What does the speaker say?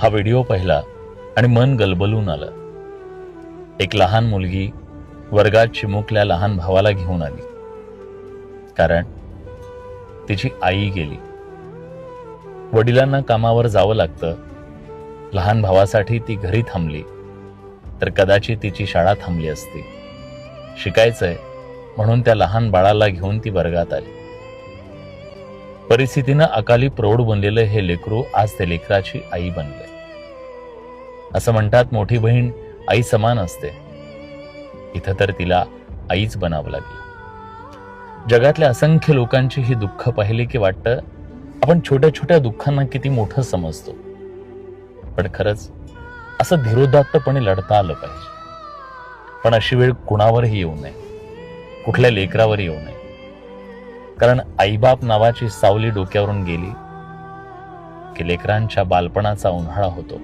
हा व्हिडिओ पाहिला आणि मन गलबलून आलं. एक लहान मुलगी वर्गात चिमुकल्या लहान भावाला घेऊन आली, कारण तिची आई गेली. वडिलांना कामावर जावं लागतं. लहान भावासाठी ती घरी थांबली तर कदाचित तिची शाळा थांबली असती. शिकायचंय म्हणून त्या लहान बाळाला घेऊन ती वर्गात आली. परिस्थितीनं अकाली प्रौढ बनलेलं हे लेकरू आज त्या लेकराची आई बनले. असं म्हणतात मोठी बहीण आई समान असते. इथं तर तिला आईच बनावं लागलं. जगातल्या असंख्य लोकांची ही दुःख पाहिली की वाटतं आपण छोट्या छोट्या दुःखांना किती मोठं समजतो. पण खरंच असं धीरोदात्तपणे लढता आलं पाहिजे. पण अशी वेळ कुणावरही येऊ नये, कुठल्या लेकरावर येऊ नये. कारण आईबाप नावाची सावली डोक्यावरून गेली की लेकरांच्या बालपणाचा उन्हाळा होतो.